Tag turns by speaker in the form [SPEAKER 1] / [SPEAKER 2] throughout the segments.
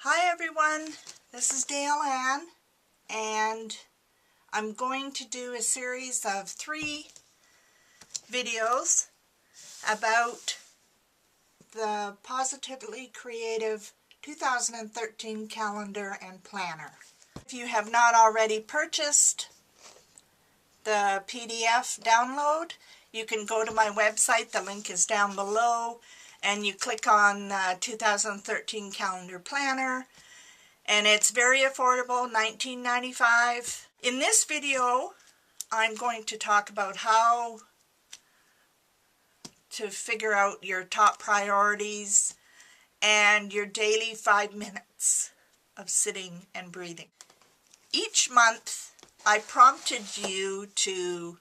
[SPEAKER 1] Hi everyone, this is Dale Ann, and I'm going to do a series of 3 videos about the Positively Creative 2013 calendar and planner. If you have not already purchased the PDF download, you can go to my website, the link is down below, and you click on 2013 calendar planner, and it's very affordable, $19.95. In this video, I'm going to talk about how to figure out your top priorities and your daily 5 minutes of sitting and breathing. Each month, I prompted you to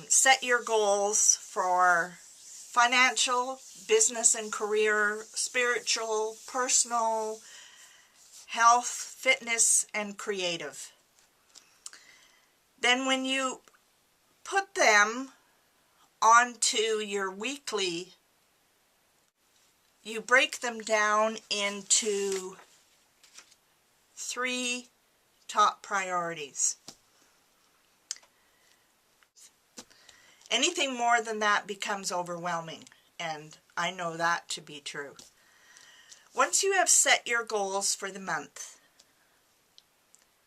[SPEAKER 1] set your goals for financial, business and career, spiritual, personal, health, fitness, and creative. Then when you put them onto your weekly, you break them down into 3 top priorities. Anything more than that becomes overwhelming, and I know that to be true. Once you have set your goals for the month,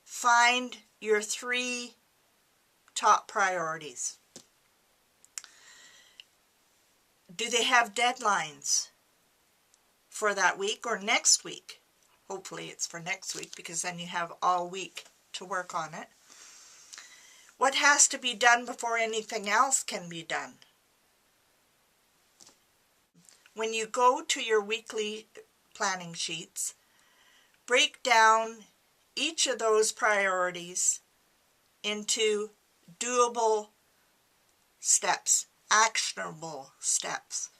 [SPEAKER 1] find your 3 top priorities. Do they have deadlines for that week or next week? Hopefully it's for next week, because then you have all week to work on it. What has to be done before anything else can be done? When you go to your weekly planning sheets, break down each of those priorities into doable steps, actionable steps.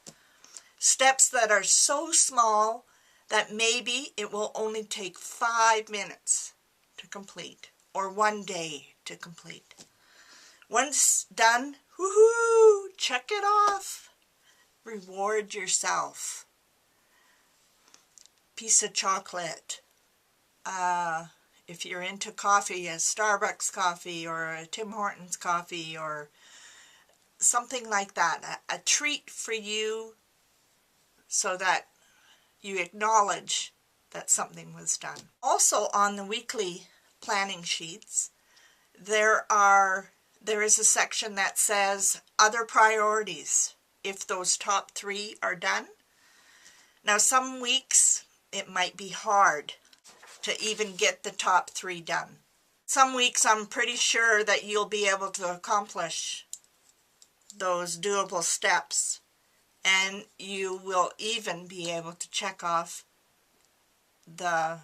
[SPEAKER 1] Steps that are so small that maybe it will only take 5 minutes to complete, or 1 day to complete. Once done, woohoo, check it off. Reward yourself. Piece of chocolate. If you're into coffee, a Starbucks coffee or a Tim Hortons coffee or something like that. A treat for you so that you acknowledge that something was done. Also on the weekly planning sheets, there is a section that says other priorities, if those top 3 are done. Now some weeks it might be hard to even get the top 3 done. Some weeks I'm pretty sure that you'll be able to accomplish those doable steps, and you will even be able to check off the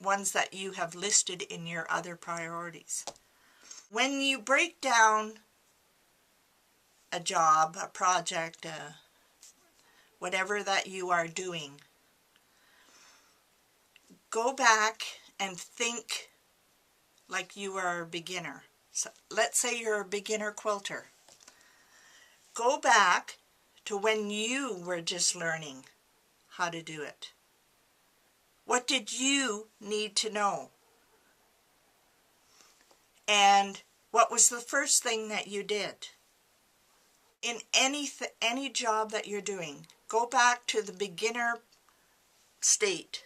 [SPEAKER 1] ones that you have listed in your other priorities. When you break down a job, a project, whatever that you are doing, go back and think like you are a beginner. So let's say you're a beginner quilter. Go back to when you were just learning how to do it. What did you need to know? And what was the first thing that you did? In any job that you're doing, go back to the beginner state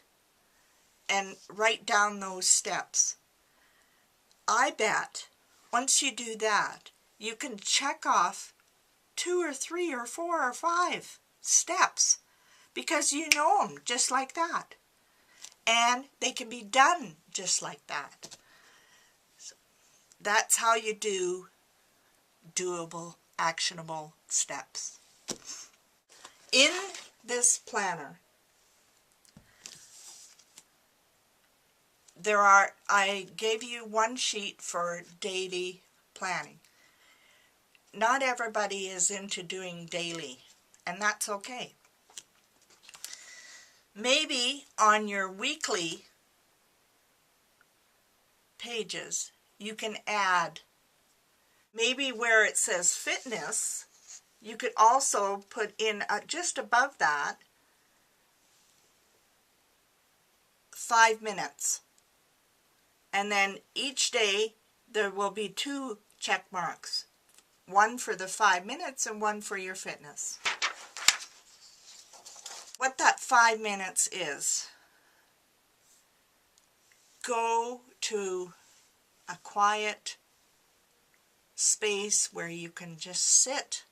[SPEAKER 1] and write down those steps. I bet once you do that, you can check off 2 or 3 or 4 or 5 steps, because you know them just like that. And they can be done just like that. So that's how you do doable, actionable steps. In this planner, I gave you 1 sheet for daily planning. Not everybody is into doing daily, and that's okay. Maybe on your weekly pages, you can add, maybe where it says fitness, you could also put in just above that 5 minutes. And then each day there will be 2 check marks. One for the 5 minutes and one for your fitness. What that 5 minutes is, go to a quiet space where you can just sit.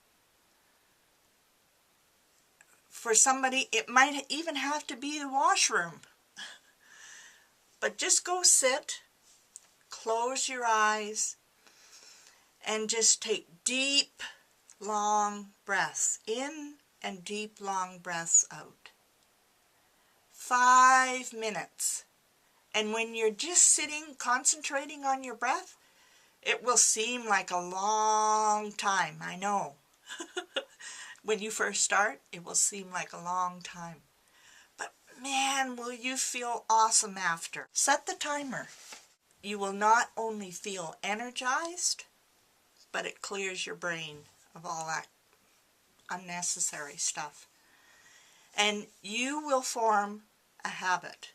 [SPEAKER 1] For somebody, it might even have to be the washroom. But just go sit, close your eyes, and just take deep, long breaths in and deep, long breaths out. 5 minutes. And when you're just sitting, concentrating on your breath, it will seem like a long time, I know. When you first start, it will seem like a long time. But man, will you feel awesome after. Set the timer. You will not only feel energized, but it clears your brain of all that unnecessary stuff. And you will form a habit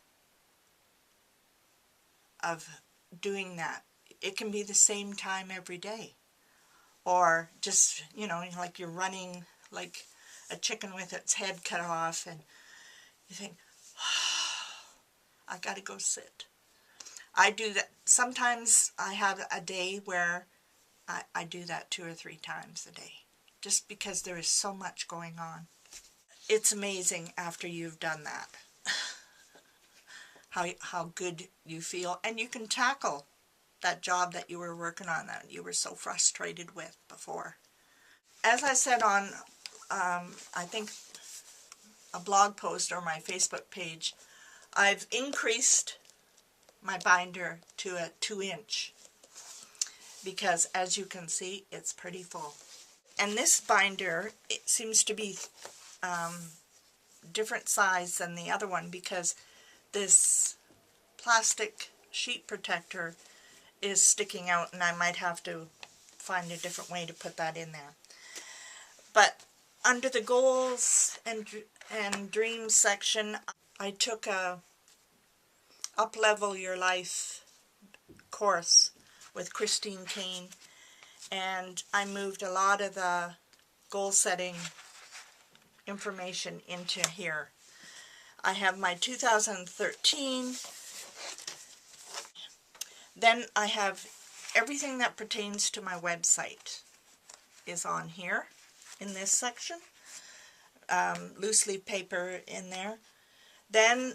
[SPEAKER 1] of doing that. It can be the same time every day. Or just, you know, like you're running like a chicken with its head cut off and you think, I gotta go sit. I do that. Sometimes I have a day where I do that 2 or 3 times a day. Just because there is so much going on. It's amazing after you've done that. How good you feel. And you can tackle that job that you were working on that you were so frustrated with before. As I said on, I think, a blog post or my Facebook page, I've increased my binder to a 2-inch because, as you can see, it's pretty full. And this binder, it seems to be different size than the other one because this plastic sheet protector is sticking out, and I might have to find a different way to put that in there. But under the goals and dreams section, I took a Up-Level Your Life course with Christine Kane, and I moved a lot of the goal setting information into here. I have my 2013, then I have everything that pertains to my website is on here in this section, loose leaf paper in there. Then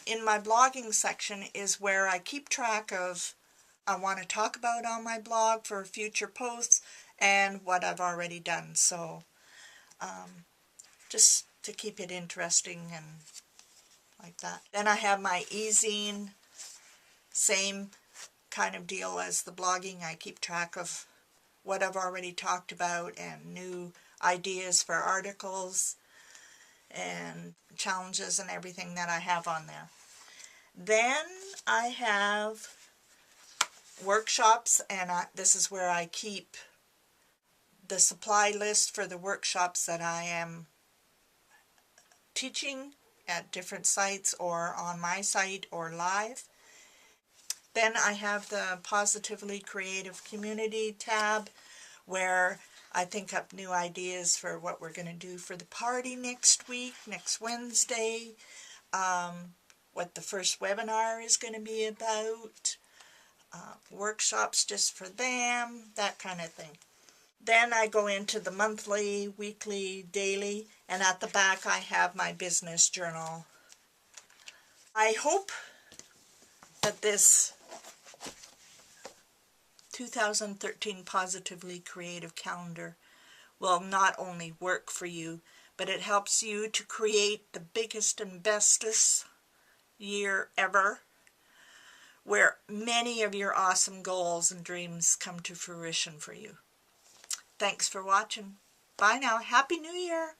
[SPEAKER 1] in my blogging section is where I keep track of I want to talk about on my blog for future posts and what I've already done. So just to keep it interesting and like that. Then I have my e-zine, same kind of deal as the blogging. I keep track of what I've already talked about and new ideas for articles and challenges and everything that I have on there. Then I have workshops, and this is where I keep the supply list for the workshops that I am teaching at different sites or on my site or live. Then I have the Positively Creative Community tab where I think up new ideas for what we're going to do for the party next week, next Wednesday, what the first webinar is going to be about, workshops just for them, that kind of thing. Then I go into the monthly, weekly, daily, and at the back I have my business journal. I hope that this 2013 Positively Creative Calendar will not only work for you, but it helps you to create the biggest and bestest year ever, where many of your awesome goals and dreams come to fruition for you. Thanks for watching. Bye now. Happy New Year.